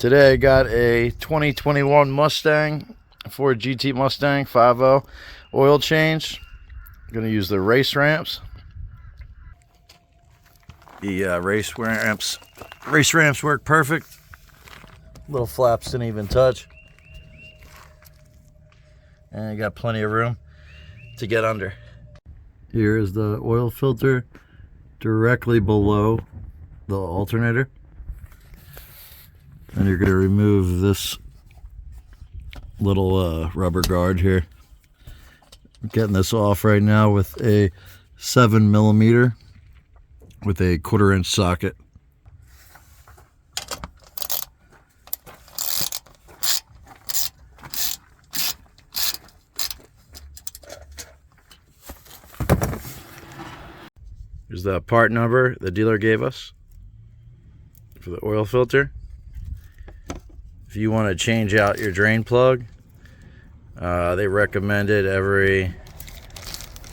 Today I got a 2021 Mustang, Ford GT Mustang 5.0 oil change. I'm going to use the race ramps. The race ramps work perfect. Little flaps didn't even touch. And you got plenty of room to get under. Here is the oil filter directly below the alternator. And you're going to remove this little rubber guard here. I'm getting this off right now with a 7mm with a 1/4-inch socket. Here's the part number the dealer gave us for the oil filter. If you want to change out your drain plug, they recommend it every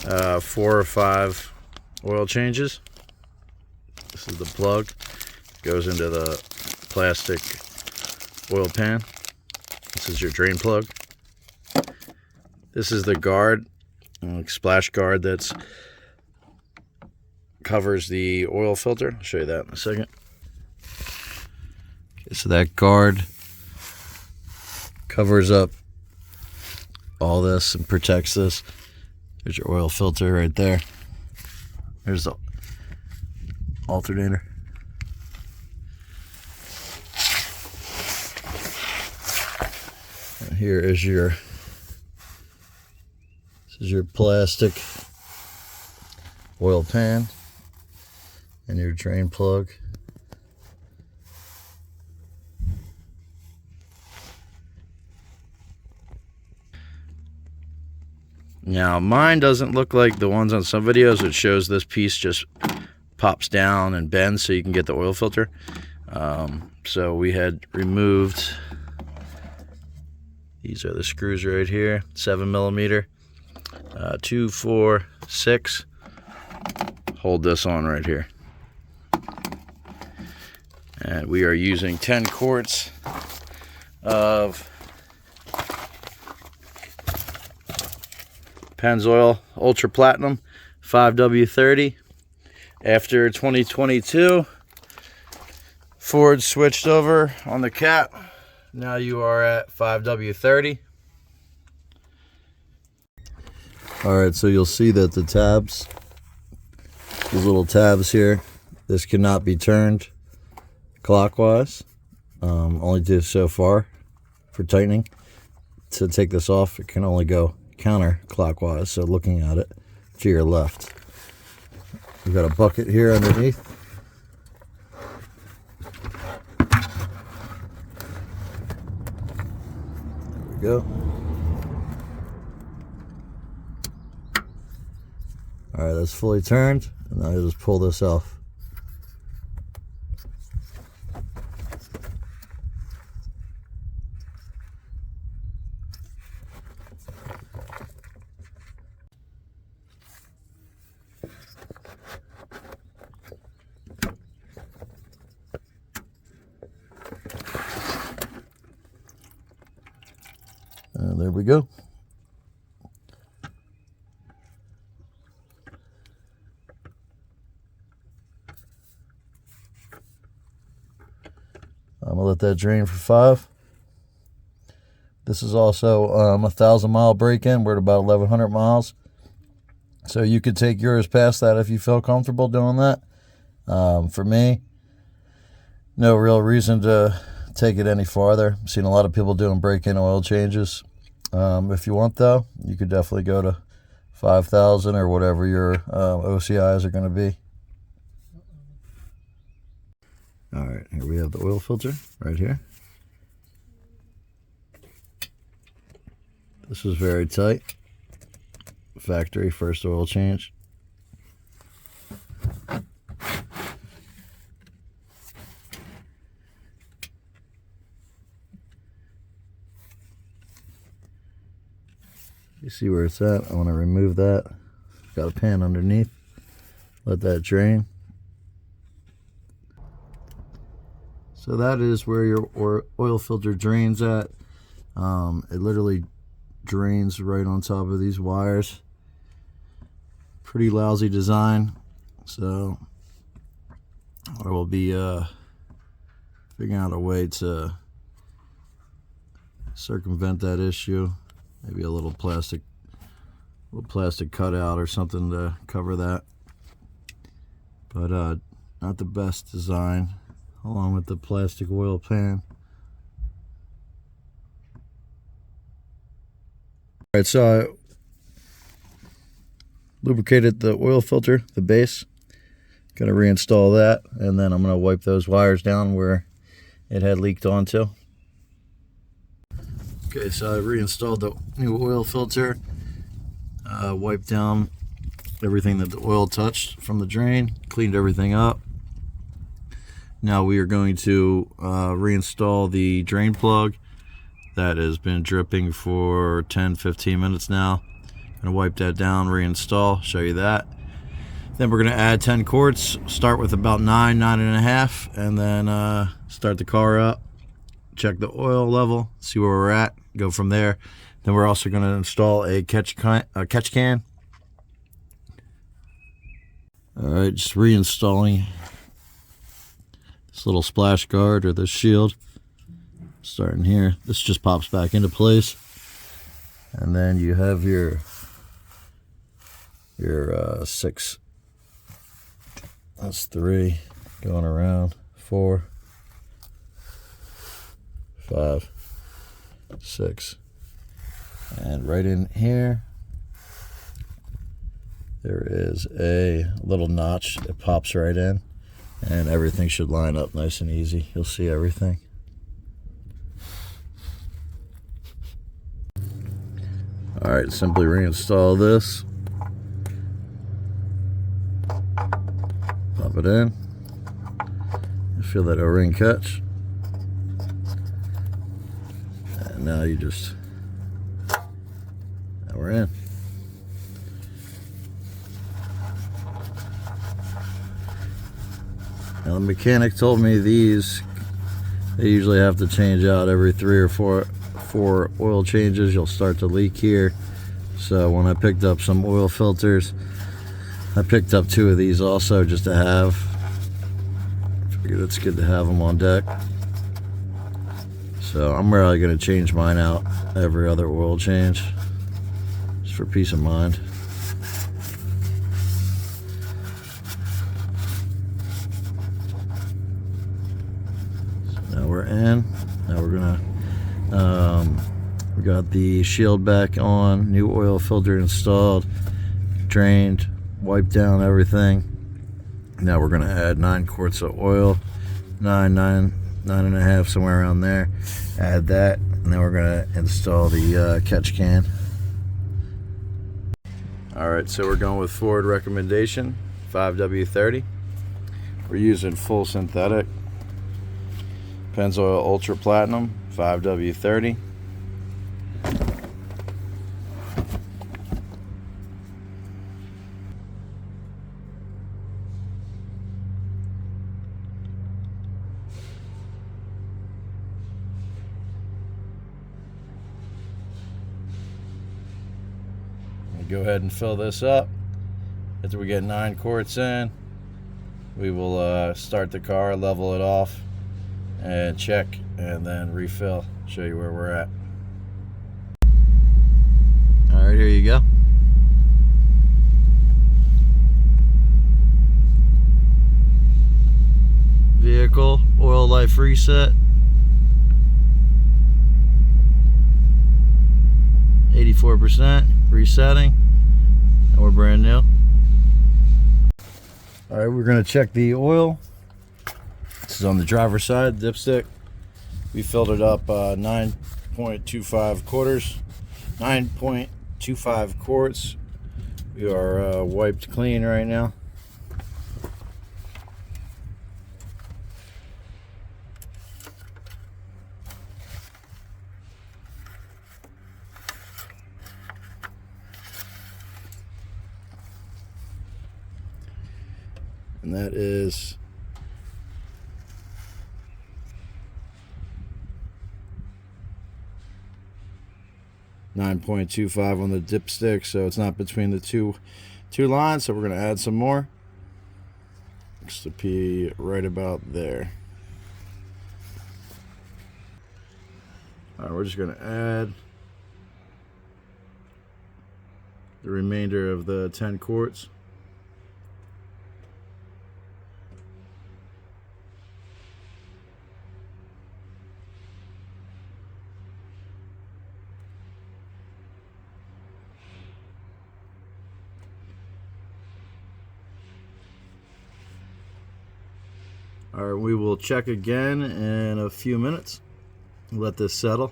4 or 5 oil changes. This is the plug. It goes into the plastic oil pan. This is your drain plug. This is the guard, like splash guard, that's covers the oil filter. I'll show you that in a second. Okay, so that guard covers up all this and protects this. There's your oil filter right there. There's the alternator. And here is your plastic oil pan and your drain plug. Now mine doesn't look like the ones on some videos. It shows this piece just pops down and bends so you can get the oil filter. So we had removed, these are the screws right here, 7mm, 2, 4, 6. Hold this on right here. And we are using 10 quarts of Pennzoil Ultra Platinum 5W30. After 2022, Ford switched over on the cap. Now you are at 5W30. Alright, so you'll see that the tabs, these little tabs here, this cannot be turned clockwise. Only do so far for tightening. To take this off, it can only go counterclockwise, so looking at it to your left. We've got a bucket here underneath. There we go. Alright, that's fully turned, and now I just pull this off. And there we go. I'm gonna let that drain for 5. This is also a 1,000-mile break-in. We're at about 1,100 miles. So you could take yours past that if you feel comfortable doing that. For me, no real reason to take it any farther. I've seen a lot of people doing break-in oil changes. If you want, though, you could definitely go to 5,000 or whatever your OCIs are going to be. All right, here we have the oil filter right here. This is very tight. Factory first oil change. You see where it's at? I want to remove that. Got a pan underneath. Let that drain. So that is where your oil filter drains at. It literally drains right on top of these wires. Pretty lousy design. So I will be figuring out a way to circumvent that issue. Maybe a little plastic cutout or something to cover that. But not the best design, along with the plastic oil pan. Alright, so I lubricated the oil filter, the base. Gonna reinstall that, and then I'm gonna wipe those wires down where it had leaked onto. Okay, so I reinstalled the new oil filter, wiped down everything that the oil touched from the drain, cleaned everything up. Now we are going to reinstall the drain plug that has been dripping for 10-15 minutes now. I'm gonna wipe that down, reinstall, show you that. Then we're gonna add 10 quarts, start with about 9.5, and then start the car up, check the oil level, see where we're at, go from there. Then we're also gonna install a catch can. All right, just reinstalling this little splash guard or this shield. Starting here, this just pops back into place, and then you have your 6. That's 3 going around, 4, 5, 6, and right in here there is a little notch that pops right in, and everything should line up nice and easy. You'll see everything. All right, simply reinstall this. Pop it in. You feel that O-ring catch. And now we're in. Now the mechanic told me they usually have to change out every 3 or 4 oil changes. You'll start to leak here. So when I picked up some oil filters, I picked up 2 of these also just to have. Figured it's good to have them on deck. So I'm really going to change mine out every other oil change, just for peace of mind. So now we're in. Now we're going to, we got the shield back on, new oil filter installed, drained, wiped down everything. Now we're going to add 9 quarts of oil, 9.5, somewhere around there. Add that, and then we're going to install the catch can. Alright, so we're going with Ford recommendation 5W30. We're using full synthetic Pennzoil Ultra Platinum 5W30. Go ahead and fill this up. After we get 9 quarts in, we will start the car, level it off, and check, and then refill. Show you where we're at. All right, here you go. Vehicle oil life reset. 84% resetting, and we're brand new. All right, we're going to check the oil. This is on the driver's side, dipstick. We filled it up 9.25 quarts. We are wiped clean right now. And that is 9.25 on the dipstick, so it's not between the two lines. So we're going to add some more. Looks to be right about there. All right, we're just going to add the remainder of the 10 quarts. All right, we will check again in a few minutes. Let this settle.